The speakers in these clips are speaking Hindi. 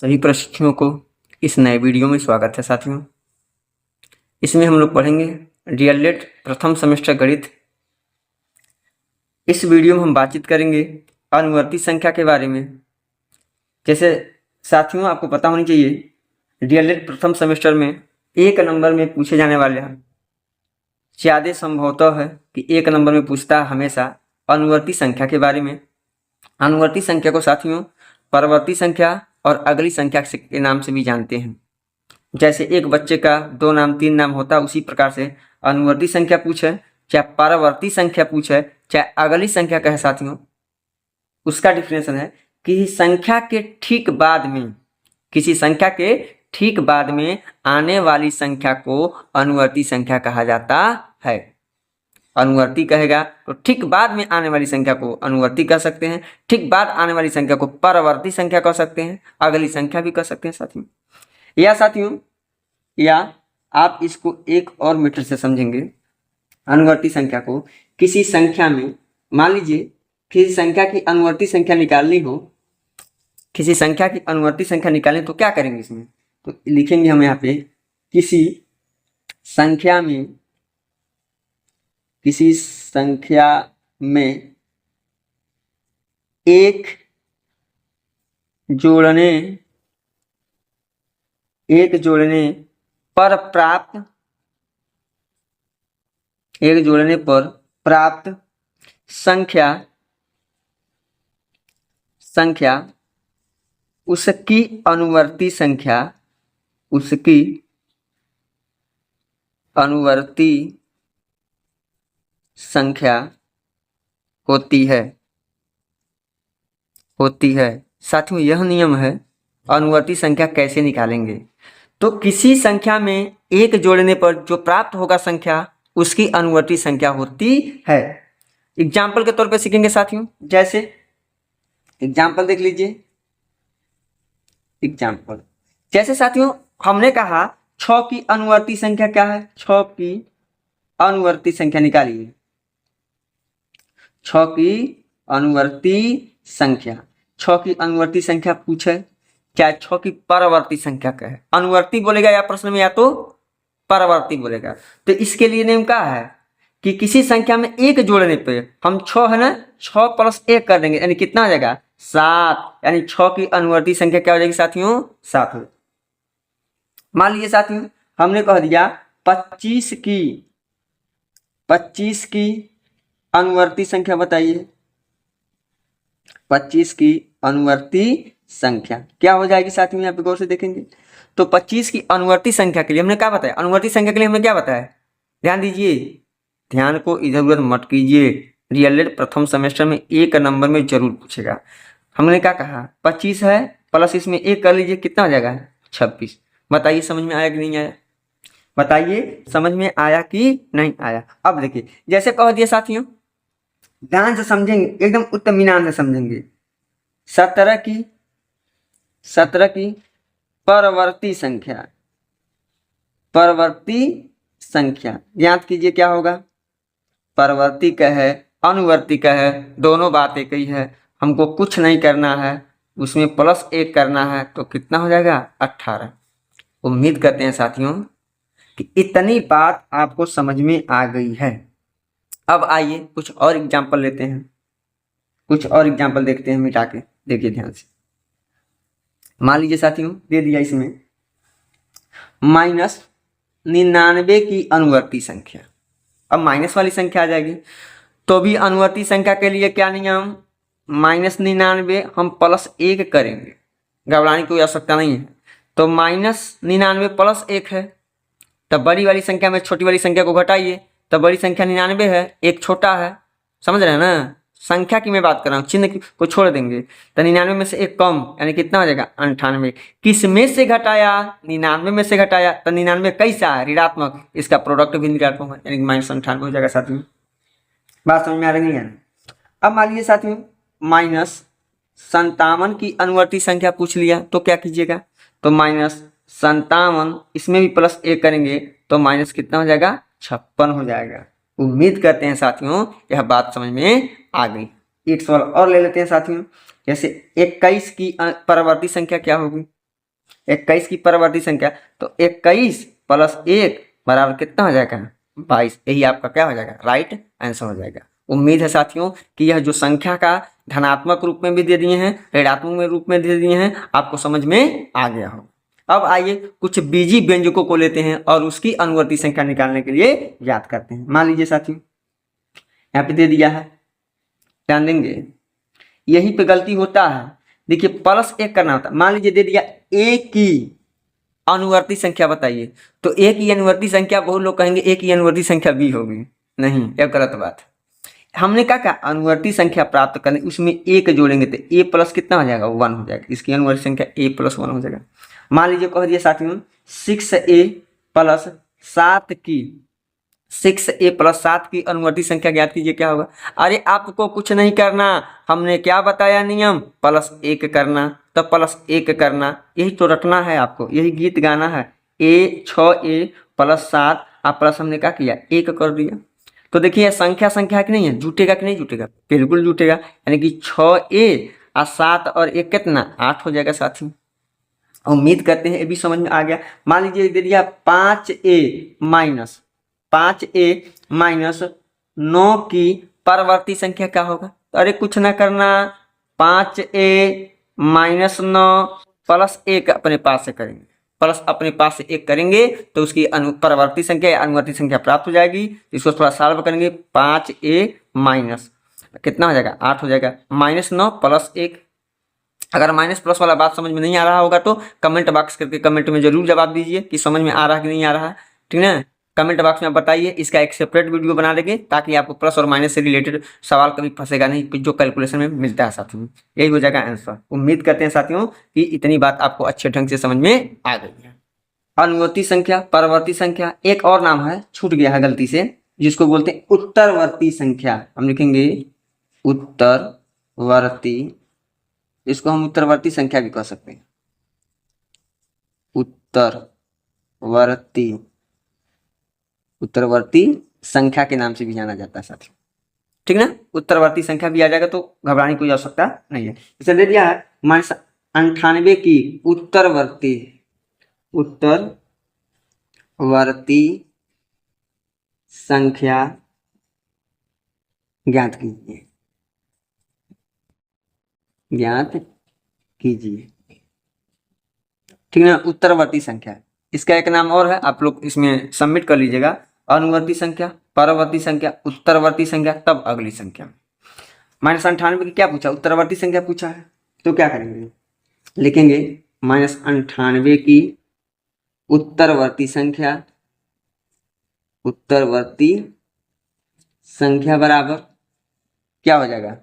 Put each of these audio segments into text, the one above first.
सभी प्रशिक्षुओं को इस नए वीडियो में स्वागत है साथियों। इसमें हम लोग पढ़ेंगे डीएलएड प्रथम सेमेस्टर गणित। इस वीडियो में हम बातचीत करेंगे अनुवर्ती संख्या के बारे में। जैसे साथियों आपको पता होनी चाहिए डीएलएड प्रथम सेमेस्टर में एक नंबर में पूछे जाने वाले हैं, ज़्यादा संभवतः है कि एक नंबर में पूछता है हमेशा अनुवर्ती संख्या के बारे में। अनुवर्ती संख्या को साथियों परवर्ती संख्या और अगली संख्या के नाम से भी जानते हैं। जैसे एक बच्चे का 2 नाम 3 नाम होता है, उसी प्रकार से अनुवर्ती संख्या पूछे चाहे परवर्ती संख्या पूछे चाहे अगली संख्या कहे साथियों, उसका डिफिनेशन है कि संख्या के ठीक बाद में, किसी संख्या के ठीक बाद में आने वाली संख्या को अनुवर्ती संख्या कहा जाता है। अनुवर्ती कहेगा तो ठीक बाद में आने वाली संख्या को अनुवर्ती कह सकते हैं, ठीक बाद आने वाली संख्या को परवर्ती संख्या कह सकते हैं, अगली संख्या भी कह सकते हैं साथियों। या आप इसको एक और मीटर से समझेंगे। अनुवर्ती संख्या को किसी संख्या में, मान लीजिए किसी संख्या की अनुवर्ती संख्या निकालनी हो, किसी संख्या की अनुवर्ती संख्या निकालनी तो क्या करेंगे इसमें, तो लिखेंगे हम यहाँ पे किसी संख्या में एक जोड़ने पर प्राप्त संख्या उसकी अनुवर्ती संख्या होती है। साथियों यह नियम है अनुवर्ती संख्या कैसे निकालेंगे। तो किसी संख्या में एक जोड़ने पर जो प्राप्त होगा संख्या उसकी अनुवर्ती संख्या होती है। एग्जाम्पल के तौर पे सीखेंगे साथियों। जैसे एग्जाम्पल देख लीजिए। एग्जाम्पल जैसे साथियों हमने कहा 6 की अनुवर्ती संख्या क्या है, 6 की अनुवर्ती संख्या निकालिए। 6 की अनुवर्ती संख्या पूछे क्या 6 की परवर्ती संख्या क्या है, अनुवर्ती बोलेगा या प्रश्न में या तो परवर्ती बोलेगा। तो इसके लिए नियम क्या है कि किसी संख्या में एक जोड़ने पे हम 6 है ना, 6 प्लस 1 कर देंगे, यानी कितना हो जाएगा 7, यानी 6 की अनुवर्ती संख्या क्या हो जाएगी साथियों 7 हो। मान लीजिए साथियों हमने कह दिया 25 की अनुवर्ती संख्या बताइए। 25 की अनुवर्ती संख्या क्या हो जाएगी साथियों, यहाँ पे गौर से देखेंगे तो 25 की अनुवर्ती संख्या के लिए हमने क्या बताया, अनुवर्ती संख्या के लिए हमने क्या बताया, ध्यान दीजिए, ध्यान को इधर उधर मत कीजिए। डीएलएड प्रथम सेमेस्टर में एक नंबर में जरूर पूछेगा। हमने क्या कहा 25 है प्लस इसमें 1 कर लीजिए, कितना हो जाएगा 26। बताइए समझ में आया कि नहीं आया, बताइए समझ में आया कि नहीं आया। अब देखिए जैसे कह दिया साथियों, ध्यान से समझेंगे, एकदम उत्तमीनान से समझेंगे। 17 की परवर्ती संख्या ज्ञात कीजिए क्या होगा। परवर्ती का है अनुवर्ती का है, दोनों बात एक ही है, हमको कुछ नहीं करना है, उसमें प्लस 1 करना है, तो कितना हो जाएगा 18। उम्मीद करते हैं साथियों कि इतनी बात आपको समझ में आ गई है। अब आइए कुछ और एग्जाम्पल लेते हैं, कुछ और एग्जाम्पल देखते हैं मिटा के, देखिए ध्यान से। मान लीजिए साथियों दे दिया इसमें -99 की अनुवर्ती संख्या। अब माइनस वाली संख्या आ जाएगी तो भी अनुवर्ती संख्या के लिए क्या नियम, -99 हम प्लस 1 करेंगे, घबराने की कोई आवश्यकता नहीं है। तो -99 प्लस 1 है, तब बड़ी वाली संख्या में छोटी वाली संख्या को घटाइए, तब बड़ी संख्या 99 है, एक छोटा है, समझ रहे हैं ना, संख्या की मैं बात कर रहा हूँ, चिन्ह को छोड़ देंगे। तो 99 में से 1 कम, यानी कितना हो जाएगा 98। किस में से घटाया, 99 में से घटाया, तो 99 कैसा है ऋणात्मक, इसका प्रोडक्ट भी ऋणात्मक है, यानी -98 हो जाएगा साथियों। बात समझ में आ रही है। अब मान लीजिए साथियों -57 की अनुवर्ती संख्या पूछ लिया, तो क्या कीजिएगा, तो -57 इसमें भी प्लस 1 करेंगे तो माइनस कितना हो जाएगा 56 हो जाएगा। उम्मीद करते हैं साथियों यह बात समझ में आ गई। एक सवाल और ले लेते हैं साथियों। जैसे 21 की परवर्ती संख्या क्या होगी, 21 की परवर्ती संख्या, तो 21 प्लस 1 बराबर कितना हो जाएगा? 22। यही आपका क्या हो जाएगा? राइट आंसर हो जाएगा। उम्मीद है साथियों कि यह जो संख्या का धनात्मक रूप में भी दे दिए हैं, ऋणात्मक में रूप में दे दिए हैं, आपको समझ में आ गया हो। अब आइए कुछ बीजी व्यंजकों को लेते हैं और उसकी अनुवर्ती संख्या निकालने के लिए याद करते हैं। मान लीजिए साथियों यहाँ पे दे दिया है, ध्यान देंगे, यहीं पे गलती होता है। देखिए प्लस 1 करना होता है। मान लीजिए दे दिया ए की अनुवर्ती संख्या बताइए, तो ए की अनुवर्ती संख्या, बहुत लोग कहेंगे ए की अनुवर्ती संख्या बी होगी। नहीं, यह गलत बात है। हमने क्या कहा? अनुवर्ती संख्या प्राप्त करने, उसमें एक जोड़ेंगे तो ए प्लस कितना हो जाएगा? 1 हो जाएगा। इसकी अनुवर्ती संख्या ए प्लस 1 हो जाएगा। मान लीजिए कह दिया साथियों 6a प्लस 7 की 6a प्लस 7 की अनुवर्ती संख्या ज्ञात कीजिए, क्या होगा? अरे आपको कुछ नहीं करना, हमने क्या बताया नियम? प्लस 1 करना, तो प्लस 1 करना, यही तो रटना है आपको, यही गीत गाना है। 6a प्लस 7 आप प्लस हमने क्या किया? 1 कर दिया। तो देखिए संख्या संख्या कि नहीं है, जुटेगा कि नहीं जुटेगा? बिल्कुल जुटेगा। यानी कि 6a और 7 और 1 कितना? 8 हो जाएगा साथी। उम्मीद करते हैं ये भी समझ में आ गया। मान लीजिए दे दिया 5a माइनस 9 की परवर्ती संख्या क्या होगा? अरे कुछ ना करना, 5a माइनस 9 प्लस 1 अपने पास से करेंगे, प्लस अपने पास से 1 करेंगे तो उसकी परवर्ती संख्या या अनुवर्ती संख्या प्राप्त हो जाएगी। इसको थोड़ा सॉल्व करेंगे, 5a माइनस कितना हो जाएगा? 8 हो जाएगा। Minus 9 plus 1। अगर माइनस प्लस वाला बात समझ में नहीं आ रहा होगा तो कमेंट बॉक्स करके कमेंट में जरूर जवाब दीजिए कि समझ में आ रहा है कि नहीं आ रहा है, ठीक है ना? कमेंट बॉक्स में आप बताइए, इसका एक सेपरेट वीडियो बना देंगे ताकि आपको प्लस और माइनस से रिलेटेड सवाल कभी फंसेगा नहीं, जो कैलकुलेशन में मिलता है साथियों। यही हो जाएगा आंसर। उम्मीद करते हैं साथियों कि इतनी बात आपको अच्छे ढंग से समझ में आ गई है। अनुवर्ती संख्या, परवर्ती संख्या, एक और नाम है, छूट गया है गलती से, जिसको बोलते हैं उत्तरवर्ती संख्या। हम लिखेंगे उत्तरवर्ती, इसको हम उत्तरवर्ती संख्या भी कह सकते हैं। उत्तरवर्ती संख्या के नाम से भी जाना जाता है साथियों, ठीक ना? उत्तरवर्ती संख्या भी आ जाएगा तो घबराने की कोई आवश्यकता नहीं है। इसे दे दिया है -98 की उत्तरवर्ती संख्या ज्ञात कीजिए, ठीक है ना? उत्तरवर्ती संख्या, इसका एक नाम और है, आप लोग इसमें सबमिट कर लीजिएगा। अनुवर्ती संख्या, परवर्ती संख्या, उत्तरवर्ती संख्या, तब अगली संख्या। -98 की क्या पूछा? उत्तरवर्ती संख्या पूछा है, तो क्या करेंगे? लिखेंगे -98 की उत्तरवर्ती संख्या बराबर क्या हो जाएगा?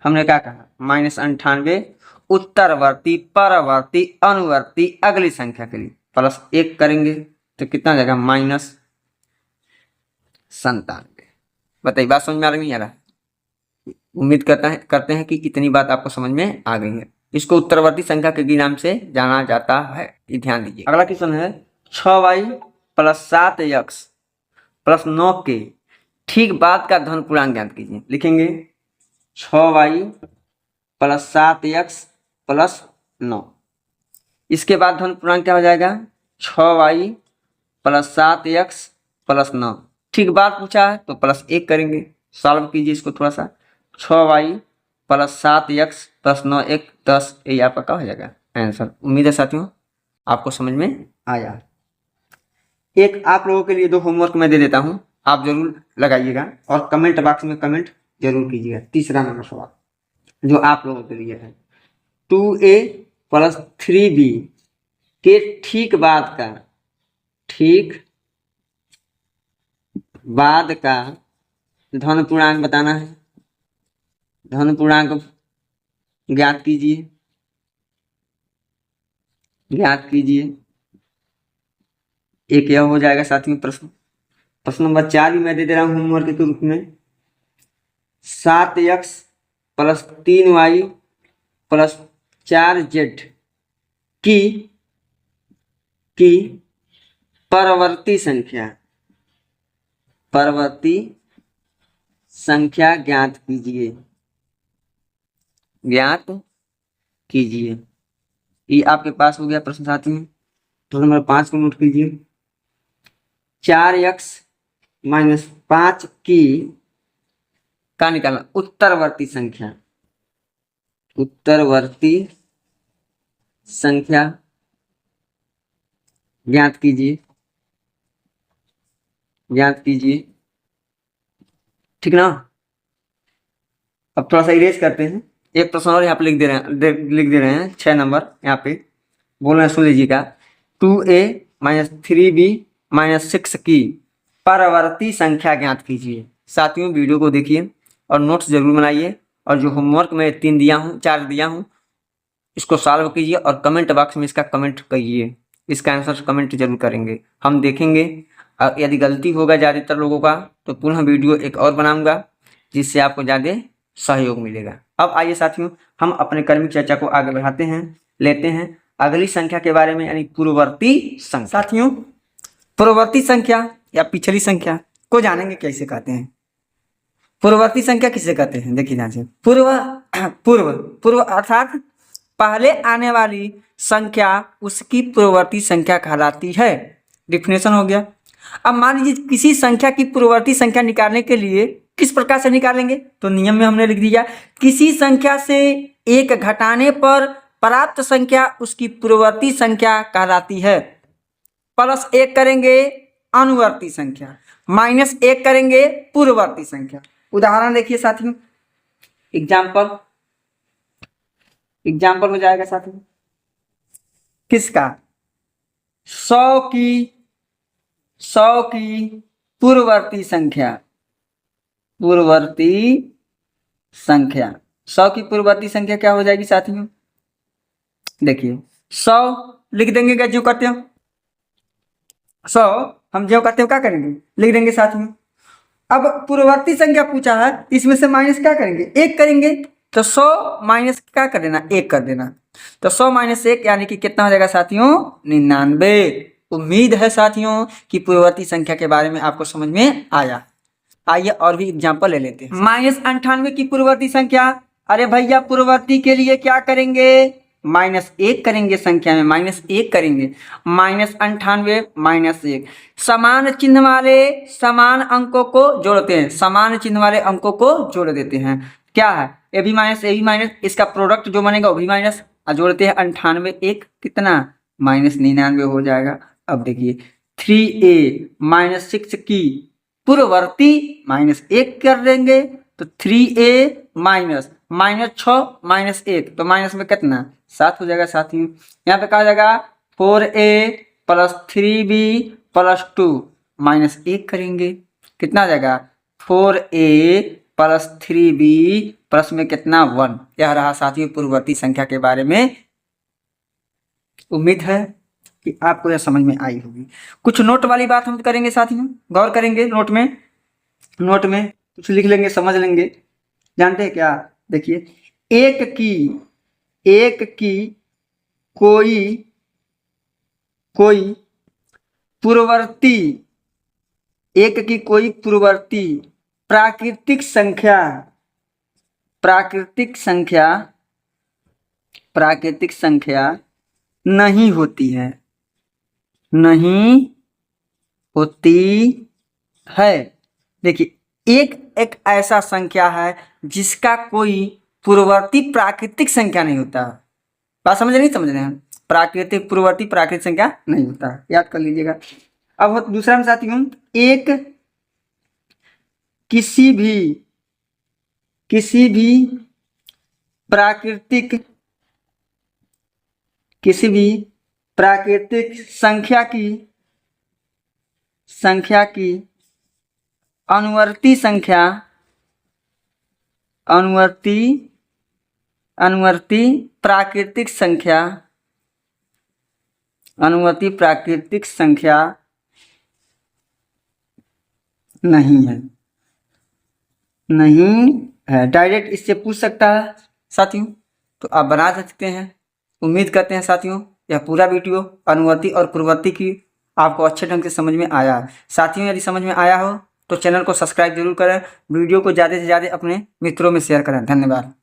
हमने क्या कहा? -98 उत्तरवर्ती, परवर्ती, अनुवर्ती, अगली संख्या के लिए प्लस 1 करेंगे तो कितना हो जाएगा? -97। बताइए बात समझ में आ रही है, नहीं आ रहा? उम्मीद करते हैं कि इतनी बात आपको समझ में आ गई है। इसको उत्तरवर्ती संख्या के नाम से जाना जाता है, ध्यान दीजिए। अगला क्वेश्चन है 6y प्लस 7x प्लस 9 के ठीक बाद का धन पूर्णांक ज्ञात कीजिए। लिखेंगे 6y प्लस 7x प्लस 9, इसके बाद धन पूर्णांक क्या हो जाएगा? 6y plus 7x plus 9। ठीक बात पूछा है तो प्लस 1 करेंगे, सॉल्व कीजिए इसको थोड़ा सा। 6y प्लस 7x प्लस 9 1 10, यही आपका क्या हो जाएगा? आंसर। उम्मीद है साथियों आपको समझ में आया। एक आप लोगों के लिए 2 होमवर्क मैं दे देता हूं, आप जरूर लगाइएगा और कमेंट बॉक्स में कमेंट जरूर कीजिएगा। तीसरा नंबर सवाल जो आप लोगों के लिए है, 2a प्लस 3b के ठीक बाद का धन पूर्णांक बताना है। धन पूर्णांक ज्ञात कीजिए। एक यह हो जाएगा साथियों प्रश्न नंबर 4 भी मैं दे दे रहा हूं होमवर्क के रूप में। 7x plus 3y plus 4z की परवर्ती संख्या ज्ञात कीजिए। ये आपके पास हो गया प्रश्न साथियों। तो नंबर 5 को नोट कीजिए। 4x माइनस 5 की का निकालना उत्तरवर्ती संख्या, उत्तरवर्ती संख्या ज्ञात कीजिए, ज्ञात कीजिए। ठीक ना। अब थोड़ा सा इरेज करते हैं। एक प्रश्न और यहाँ पे लिख दे रहे हैं 6 नंबर यहाँ पे बोल रहे हैं, सुन लीजिएगा। 2a माइनस 3b माइनस 6 की परवर्ती संख्या ज्ञात कीजिए। साथियों वीडियो को देखिए और नोट्स जरूर बनाइए, और जो होमवर्क मैं 3 दिया हूँ 4 दिया हूँ इसको सॉल्व कीजिए और कमेंट बॉक्स में इसका कमेंट करिए। इसका आंसर कमेंट जरूर करेंगे, हम देखेंगे। और यदि गलती होगा ज़्यादातर लोगों का तो पुनः वीडियो एक और बनाऊंगा जिससे आपको ज़्यादा सहयोग मिलेगा। अब आइए साथियों हम अपने क्रमिक चर्चा को आगे बढ़ाते हैं, लेते हैं अगली संख्या के बारे में, यानी पूर्ववर्ती संख्या। साथियों पूर्ववर्ती संख्या या पिछली संख्या को जानेंगे कैसे कहते हैं। पूर्ववर्ती संख्या किसे कहते हैं, देखिए ध्यान से। पूर्व अर्थात पहले आने वाली संख्या उसकी पूर्ववर्ती संख्या कहलाती है। डिफिनेशन हो गया। अब मान लीजिए किसी संख्या की पूर्ववर्ती संख्या निकालने के लिए किस प्रकार से निकालेंगे, तो नियम में हमने लिख दिया, किसी संख्या से एक घटाने पर प्राप्त संख्या उसकी पूर्ववर्ती संख्या कहलाती है। प्लस 1 करेंगे अनुवर्ती संख्या, माइनस 1 करेंगे पूर्ववर्ती संख्या। उदाहरण देखिए साथियों, एग्जाम्पल हो जाएगा साथियों किसका, 100 की पूर्ववर्ती संख्या, 100 की पूर्ववर्ती संख्या क्या हो जाएगी साथियों, देखिए 100 लिख देंगे, जो करते हो 100 हम जो करते हो क्या करेंगे लिख देंगे साथियों। अब पूर्ववर्ती संख्या पूछा है, इसमें से माइनस क्या करेंगे 1 करेंगे, तो 100 माइनस क्या कर देना 1 कर देना, तो 100 माइनस 1 यानी कि कितना हो जाएगा साथियों 99। उम्मीद है साथियों कि पूर्ववर्ती संख्या के बारे में आपको समझ में आया। आइए और भी एग्जांपल ले लेते हैं। -98 की पूर्ववर्ती संख्या, अरे भैया पूर्ववर्ती के लिए क्या करेंगे -1 करेंगे, संख्या में -1 करेंगे, -98 -1 समान चिन्ह वाले समान अंकों को जोड़ते हैं, समान चिन्ह वाले अंकों को जोड़ देते हैं। क्या है ए भी माइनस, इसका प्रोडक्ट जो बनेगा वो भी माइनस, जोड़ते हैं 98 1 कितना -99 हो जाएगा। अब देखिए 3a -6 की पूर्ववर्ती -1 कर देंगे, तो 3a -6 -1 तो माइनस में कितना 7 हो जाएगा साथियों। यहाँ पे कहा जाएगा 4a + 3b + 2 -1 करेंगे, कितना आ जाएगा 4a + 3b प्लस में कितना 1। यह रहा साथियों पूर्ववर्ती संख्या के बारे में। उम्मीद है कि आपको यह समझ में आई होगी। कुछ नोट वाली बात हम करेंगे साथियों, गौर करेंगे। नोट में कुछ लिख लेंगे, समझ लेंगे। जानते हैं क्या, देखिए एक की कोई पूर्ववर्ती, एक की कोई पूर्ववर्ती प्राकृतिक संख्या नहीं होती है। देखिए एक ऐसा संख्या है जिसका कोई पूर्ववर्ती प्राकृतिक संख्या नहीं होता। बात समझ रहे हैं, प्राकृतिक पूर्ववर्ती प्राकृतिक संख्या नहीं होता, याद कर लीजिएगा। अब दूसरा में साथियों, एक किसी भी प्राकृतिक संख्या की अनुवर्ती प्राकृतिक संख्या नहीं है। डायरेक्ट इससे पूछ सकता है साथियों, तो आप बना सकते हैं। उम्मीद करते हैं साथियों यह पूरा वीडियो अनुवर्ती और पूर्ववर्ती की आपको अच्छे ढंग से समझ में आया। साथियों यदि समझ में आया हो तो चैनल को सब्सक्राइब जरूर करें, वीडियो को ज़्यादा से ज़्यादा अपने मित्रों में शेयर करें। धन्यवाद।